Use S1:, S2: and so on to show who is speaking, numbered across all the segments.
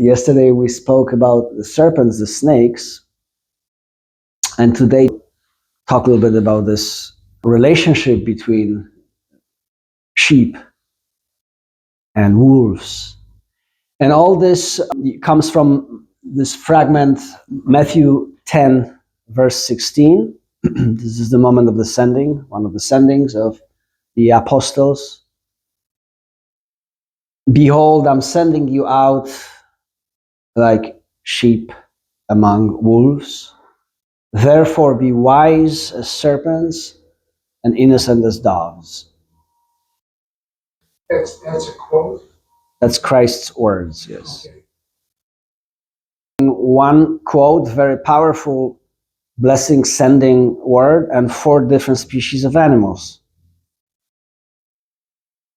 S1: Yesterday we spoke about the serpents, the snakes, and today talk a little bit about this relationship between sheep and wolves. And all this comes from this fragment, Matthew 10, verse 16. This is the moment of the sending, one of the sendings of the apostles. Behold, I'm sending you out like sheep among wolves. Therefore be wise as serpents and innocent as doves.
S2: That's a quote?
S1: That's Christ's words, yes.
S2: Okay.
S1: One quote, very powerful blessing sending word, and 4 different species of animals.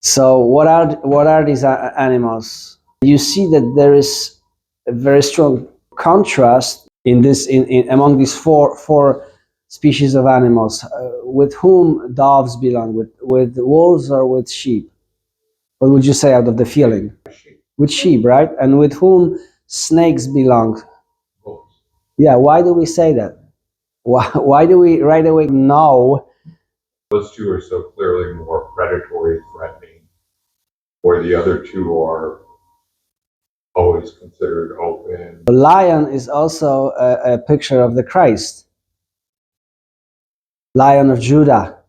S1: So what are these animals? You see that there is a very strong contrast in among these four species of animals. With whom doves belong? With wolves or with sheep? What would you say out of the feeling? With sheep, right? And with whom snakes belong?
S2: Wolves.
S1: Yeah, why do we say that? Why do we right away know?
S2: Those two are so clearly more predatory, threatening, where the other two are always considered open.
S1: The lion is also a picture of the Christ. Lion of Judah.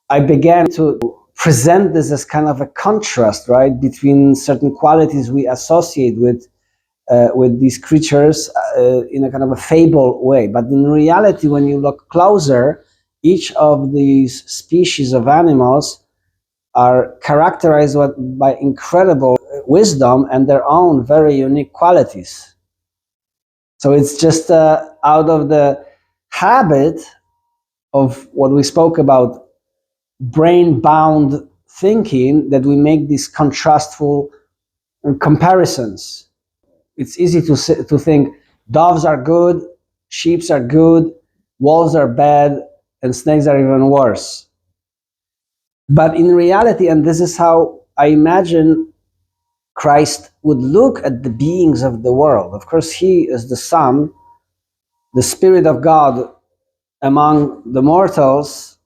S1: I began to present this as kind of a contrast, right, between certain qualities we associate with these creatures in a kind of a fable way. But in reality, when you look closer, each of these species of animals are characterized by incredible wisdom and their own very unique qualities. So it's just out of the habit of what we spoke about, brain-bound thinking, that we make these contrastful comparisons. It's easy to think doves are good, sheep are good, wolves are bad, and snakes are even worse. But in reality, and this is how I imagine Christ would look at the beings of the world. Of course, he is the Son, the Spirit of God among the mortals.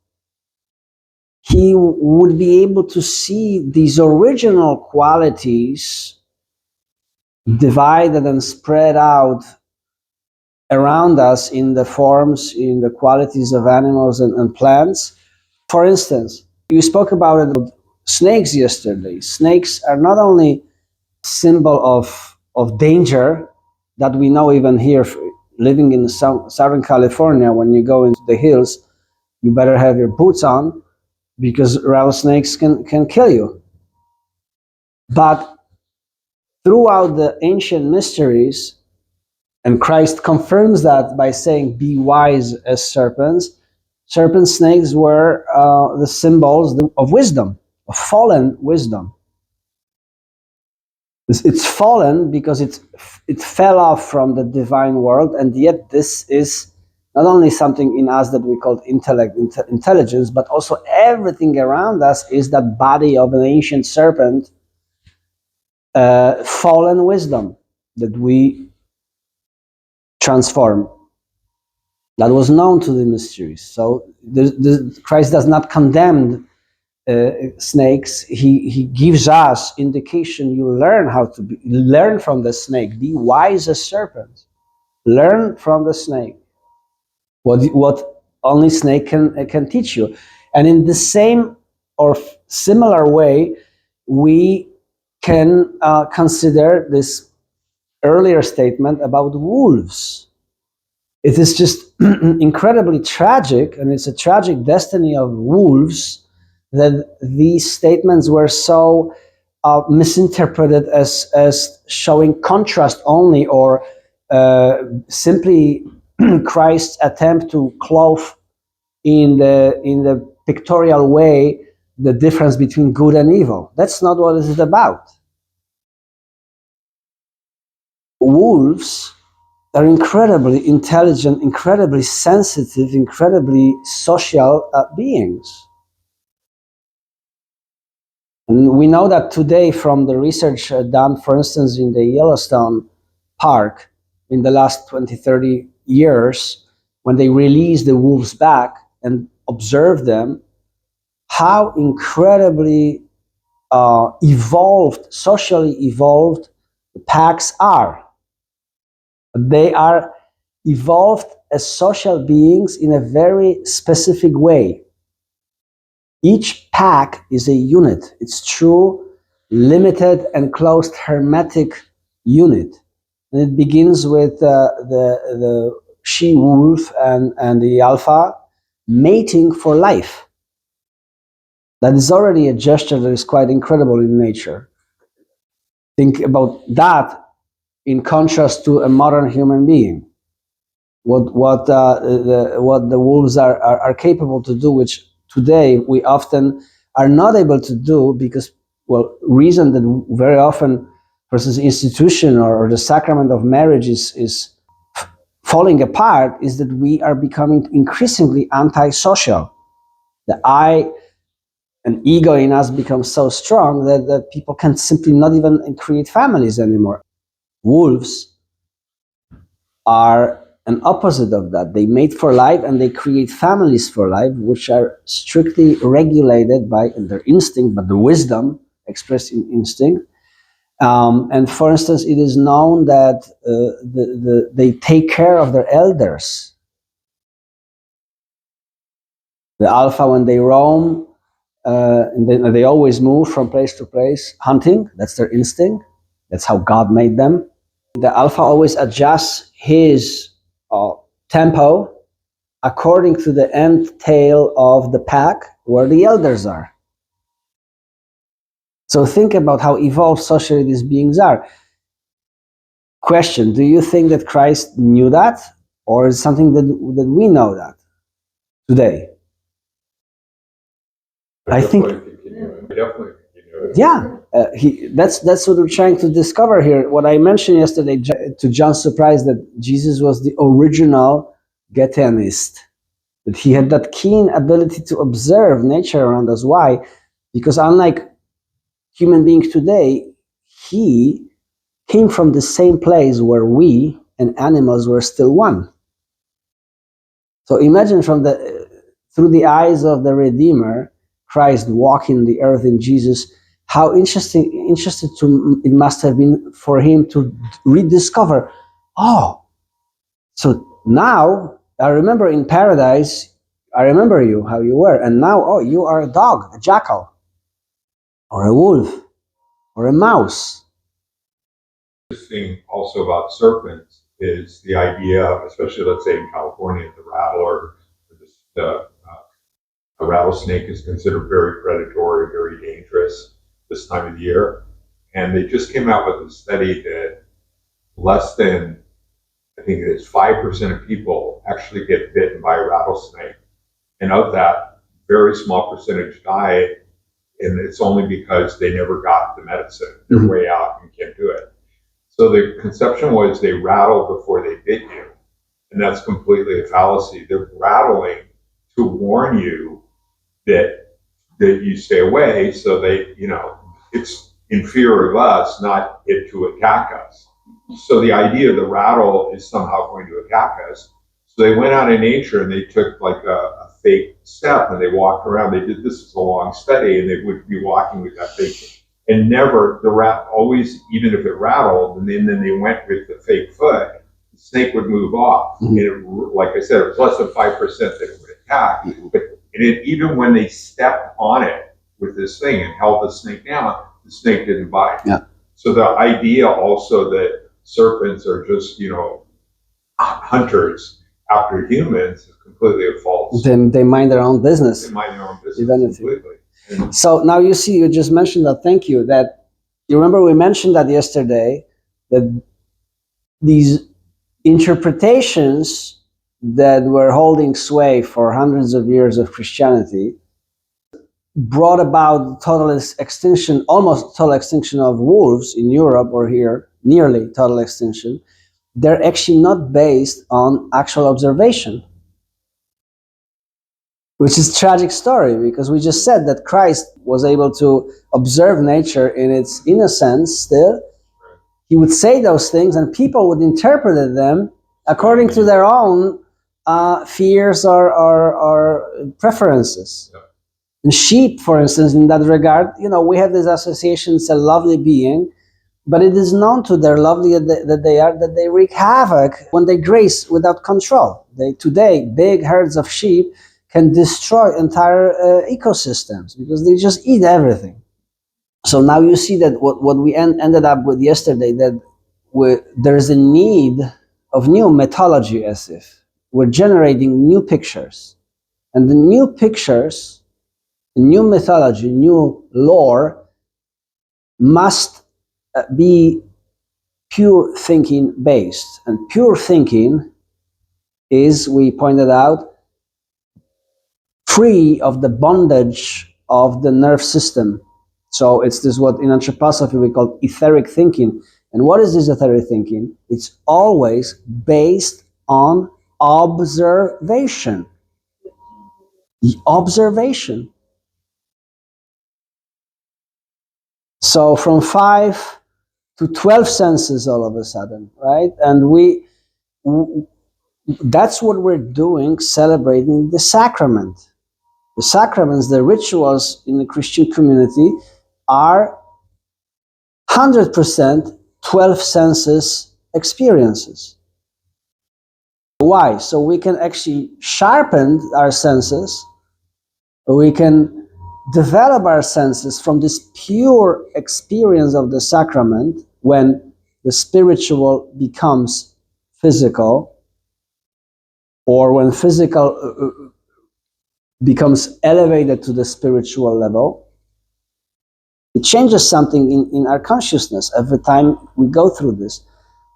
S1: He would be able to see these original qualities divided and spread out around us in the forms, in the qualities of animals and plants. For instance, you spoke about it, snakes yesterday. Snakes are not only symbol of danger that we know even here, living in Southern California. When you go into the hills, you better have your boots on because rattlesnakes can kill you. But throughout the ancient mysteries, and Christ confirms that by saying, be wise as serpents. Serpent snakes were the symbols of wisdom, of fallen wisdom. It's fallen because it fell off from the divine world, and yet this is not only something in us that we call intelligence, but also everything around us is that body of an ancient serpent, fallen wisdom that we transform. That was known to the mysteries. So Christ does not condemn snakes. He gives us indication. You learn from the snake. Be wise as serpents. Learn from the snake what only snake can teach you. And in the same or similar way, we can consider this earlier statement about wolves. It is just incredibly tragic, and it's a tragic destiny of wolves that these statements were so misinterpreted as showing contrast only, or simply Christ's attempt to clothe in the pictorial way the difference between good and evil. That's not what it is about. Wolves are incredibly intelligent, incredibly sensitive, incredibly social beings. And we know that today from the research done, for instance, in the Yellowstone Park in the last 20, 30 years, when they release the wolves back and observe them, how incredibly evolved, socially evolved the packs are. They are evolved as social beings in a very specific way. Each pack is a unit. It's true, limited, enclosed, hermetic unit. And it begins with the she-wolf and the alpha mating for life. That is already a gesture that is quite incredible in nature. Think about that in contrast to a modern human being. What the wolves are capable to do, which today we often are not able to do because, well, reason that very often, for instance, institution or the sacrament of marriage is falling apart, is that we are becoming increasingly antisocial. The I and ego in us becomes so strong that people can simply not even create families anymore. Wolves are an opposite of that. They mate for life and they create families for life, which are strictly regulated by their instinct, but the wisdom expressed in instinct. And for instance, it is known that they take care of their elders. The alpha, when they roam, and they always move from place to place, hunting. That's their instinct. That's how God made them. The alpha always adjusts his tempo according to the end tail of the pack where the elders are. So think about how evolved socially these beings are. Question, do you think that Christ knew that? Or is it something that we know that today? I think, yeah, that's what we're trying to discover here. What I mentioned yesterday to John's surprise, that Jesus was the original Getianist, that he had that keen ability to observe nature around us. Why? Because unlike human beings today, he came from the same place where we and animals were still one. So imagine through the eyes of the Redeemer, Christ walking the earth in Jesus, how interested it must have been for him to rediscover, oh, so now I remember in paradise, I remember you, how you were, and now, oh, you are a dog, a jackal, or a wolf, or a mouse.
S2: Interesting also about serpents is the idea, especially let's say in California, the rattler, a rattlesnake is considered very predatory, very dangerous this time of the year. And they just came out with a study that less than, I think it is 5% of people actually get bitten by a rattlesnake. And of that, very small percentage die. And it's only because they never got the medicine. They're way out and can't do it. So the conception was they rattle before they bit you. And that's completely a fallacy. They're rattling to warn you that you stay away, so they, it's in fear of us, not it to attack us. So the idea of the rattle is somehow going to attack us. So they went out in nature and they took like a fake step and they walked around. They did this as a long study, and they would be walking with that fake, and never the rat always, even if it rattled, and then they went with the fake foot, the snake would move off. And it, like I said, it was less than 5% that it would attack. But even when they stepped on it with this thing and held the snake down, the snake didn't bite. Yeah. So the idea also that serpents are just, hunters after humans is completely false.
S1: Then they mind their own business.
S2: They mind their own business completely.
S1: So now you see, you just mentioned that, thank you, that you remember we mentioned that yesterday, that these interpretations that were holding sway for hundreds of years of Christianity brought about total extinction, almost total extinction of wolves in Europe or here, nearly total extinction. They're actually not based on actual observation. which is a tragic story because we just said that Christ was able to observe nature in its innocence still. He would say those things and people would interpret them according to their own fears or preferences. Yeah. And sheep, for instance, in that regard, we have this association, it's a lovely being, but it is known to their lovely that they wreak havoc when they graze without control. Today, big herds of sheep can destroy entire ecosystems because they just eat everything. So now you see that what we ended up with yesterday, that there's a need of new mythology, as if we're generating new pictures. And the new pictures, new mythology, new lore must be pure thinking based. And pure thinking is, we pointed out, free of the bondage of the nerve system. So it's this what in anthroposophy we call etheric thinking. And what is this etheric thinking? It's always based on observation. Observation. So from 5 to 12 senses all of a sudden, right? And that's what we're doing, celebrating the sacrament. The sacraments, the rituals in the Christian community are 100% 12 senses experiences. Why? So we can actually sharpen our senses, we can develop our senses from this pure experience of the sacrament when the spiritual becomes physical, or when physical becomes elevated to the spiritual level. It changes something in our consciousness every time we go through this.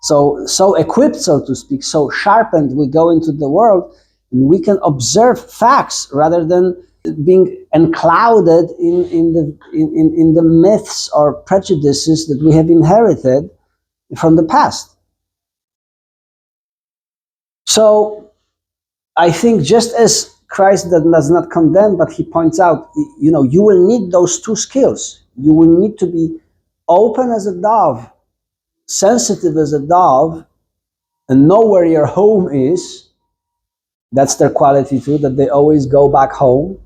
S1: So equipped, so to speak, so sharpened, we go into the world and we can observe facts rather than being enclouded in the myths or prejudices that we have inherited from the past. So I think just as Christ does not condemn, but he points out, you will need those two skills. You will need to be open as a dove, sensitive as a dove, and know where your home is. That's their quality too, that they always go back home.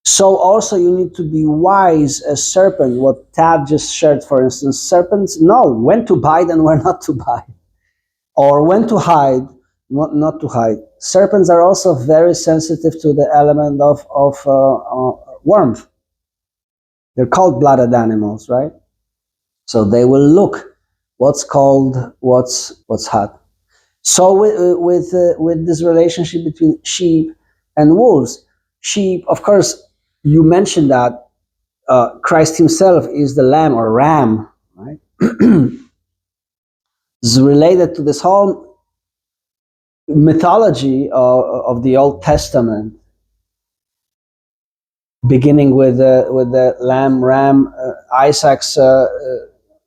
S1: So also you need to be wise as serpent, what Tad just shared, for instance. Serpents know when to bite and when not to bite, or when to hide, not to hide. Serpents are also very sensitive to the element of warmth. They're cold-blooded animals, right? So they will look what's cold, what's hot. So with this relationship between sheep and wolves, sheep, of course, you mentioned that Christ himself is the lamb or ram, right? This is related to this whole mythology of the Old Testament, beginning with the ram, Isaac's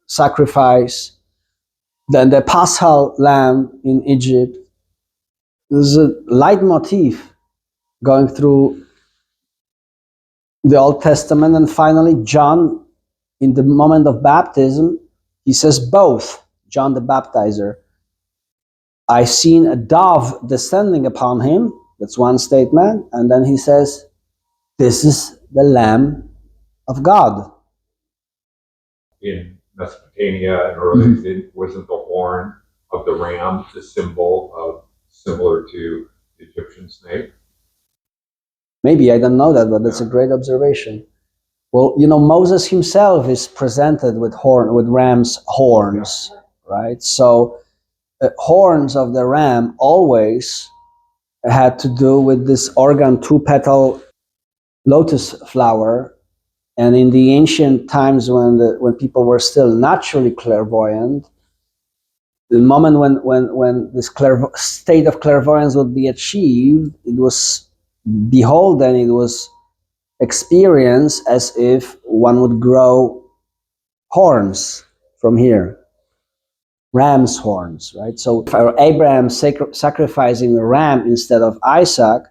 S1: sacrifice, then the Paschal lamb in Egypt. There's a leitmotif going through the Old Testament, and finally John, in the moment of baptism, he says both. John the Baptizer, I seen a dove descending upon him. That's one statement, and then he says, "This is the Lamb of God."
S2: In Mesopotamia and early, wasn't the horn of the ram the symbol of, similar to the Egyptian snake?
S1: Maybe, I don't know that, but that's a great observation. Well, Moses himself is presented with ram's horns, right? So horns of the ram always had to do with this organ, two-petal lotus flower. And in the ancient times when people were still naturally clairvoyant, the moment when this state of clairvoyance would be achieved, it was beholden, it was experienced as if one would grow horns from here, ram's horns, right? So for Abraham sacrificing a ram instead of Isaac,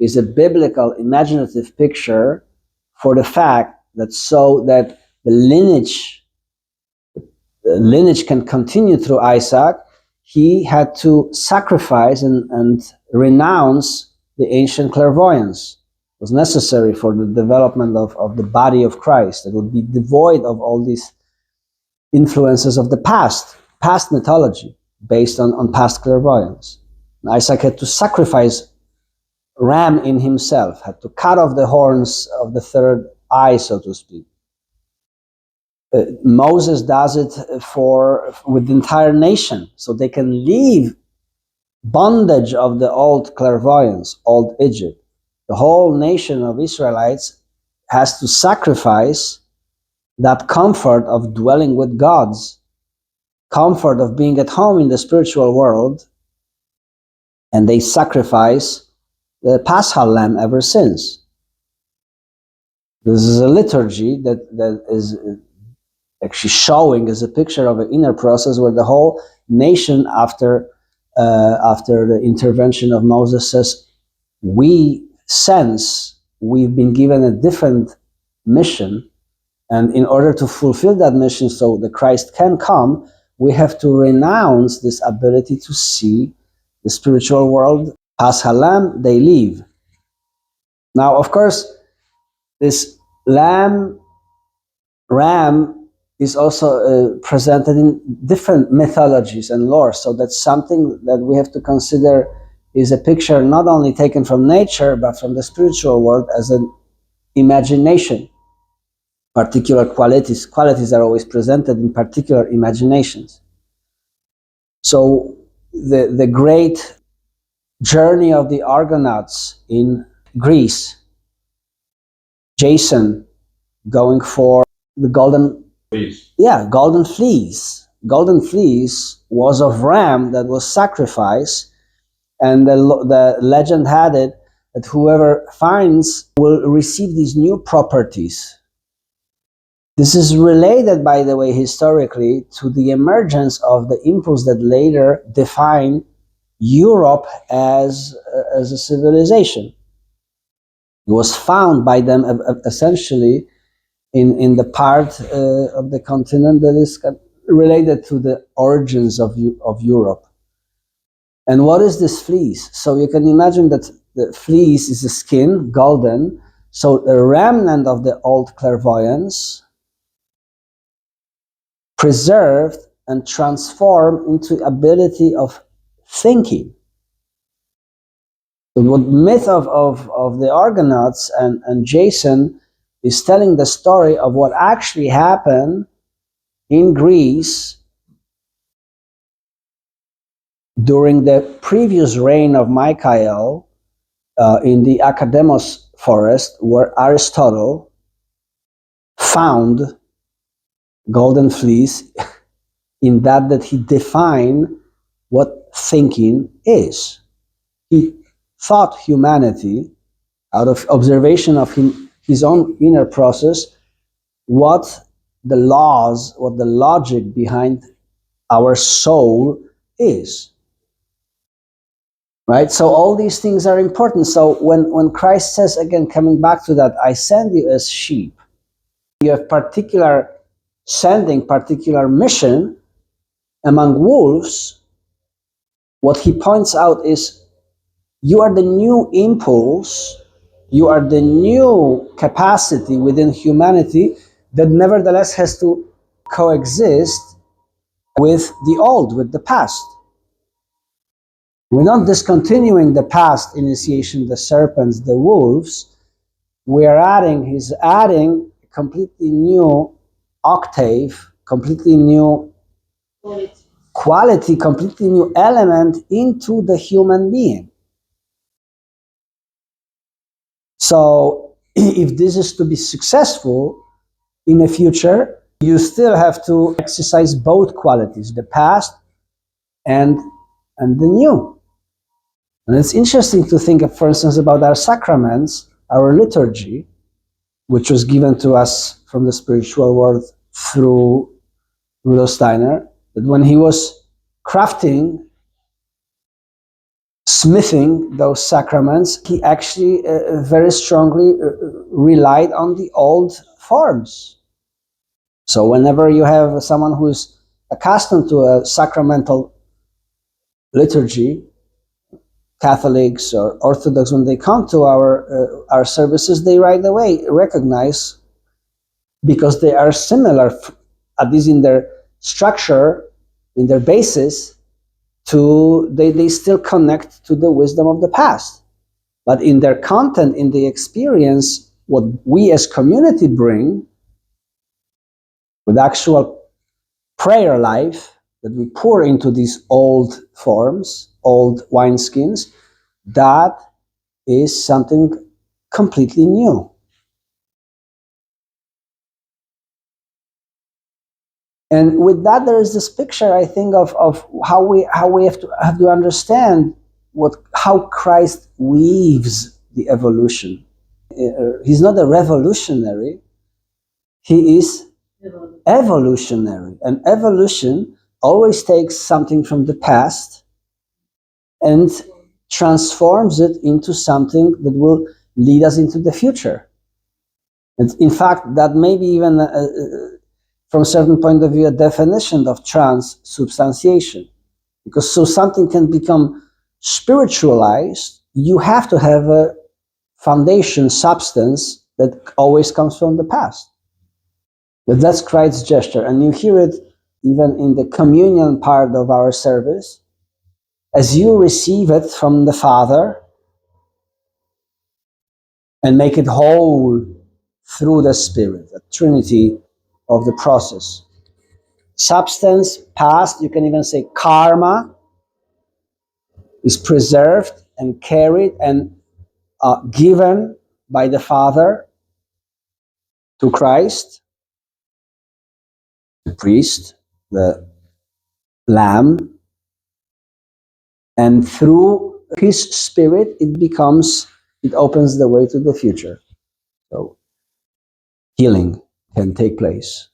S1: is a biblical imaginative picture for the fact that so that the lineage can continue through Isaac, he had to sacrifice and renounce the ancient clairvoyance. It was necessary for the development of the body of Christ. It would be devoid of all these influences of the past mythology based on past clairvoyance. And Isaac had to sacrifice ram in himself, had to cut off the horns of the third eye, so to speak. Moses does it with the entire nation, so they can leave bondage of the old clairvoyance, old Egypt. The whole nation of Israelites has to sacrifice that comfort of dwelling with gods, comfort of being at home in the spiritual world, and they sacrifice the Paschal lamb ever since. This is a liturgy that is actually showing as a picture of an inner process where the whole nation, after the intervention of Moses, says, we sense we've been given a different mission, and in order to fulfill that mission so the Christ can come, we have to renounce this ability to see the spiritual world. Paschal lamb, they leave. Now, of course, this ram is also presented in different mythologies and lore, so that's something that we have to consider is a picture not only taken from nature, but from the spiritual world as an imagination. Particular qualities are always presented in particular imaginations. So the great journey of the Argonauts in Greece, Jason going for the golden fleece. Golden fleece. Golden fleece was of ram that was sacrificed, and the legend had it that whoever finds will receive these new properties. This is related, by the way, historically to the emergence of the impulse that later defined Europe as a civilization. It was found by them essentially in the part of the continent that is related to the origins of Europe. And what is this fleece? So you can imagine that the fleece is the skin, golden, so the remnant of the old clairvoyance preserved and transformed into ability of thinking. The myth of the Argonauts and Jason is telling the story of what actually happened in Greece during the previous reign of Michael in the Academos forest, where Aristotle found golden fleece in that he defined what thinking is. He thought humanity, out of observation of his own inner process, what the laws, what the logic behind our soul is. Right? So all these things are important. So when Christ says, again, coming back to that, I send you as sheep, you have particular sending, particular mission among wolves. What he points out is you are the new impulse, you are the new capacity within humanity that nevertheless has to coexist with the old, with the past. We're not discontinuing the past initiation, the serpents, the wolves. He's adding a completely new octave, completely new quality, completely new element into the human being. So if this is to be successful in the future, you still have to exercise both qualities, the past and the new. And it's interesting to think, for instance, about our sacraments, our liturgy, which was given to us from the spiritual world through Rudolf Steiner, that when he was crafting smithing those sacraments, he actually very strongly relied on the old forms. So whenever you have someone who's accustomed to a sacramental liturgy, Catholics or Orthodox, when they come to our services, they right away recognize, because they are similar, at least in their structure, in their basis, they still connect to the wisdom of the past. But in their content, in the experience, what we as community bring with actual prayer life that we pour into these old forms, old wineskins, that is something completely new. And with that, there is this picture, I think, of how we have to understand how Christ weaves the evolution. He's not a revolutionary; he is evolutionary. And evolution always takes something from the past and transforms it into something that will lead us into the future. And in fact, that may be even from a certain point of view, a definition of transubstantiation. Because so something can become spiritualized, you have to have a foundation, substance that always comes from the past. But that's Christ's gesture. And you hear it even in the communion part of our service. As you receive it from the Father and make it whole through the Spirit, the Trinity of the process. Substance, past, you can even say karma, is preserved and carried and given by the Father to Christ, the priest, the Lamb, and through His Spirit, it opens the way to the future. So healing can take place.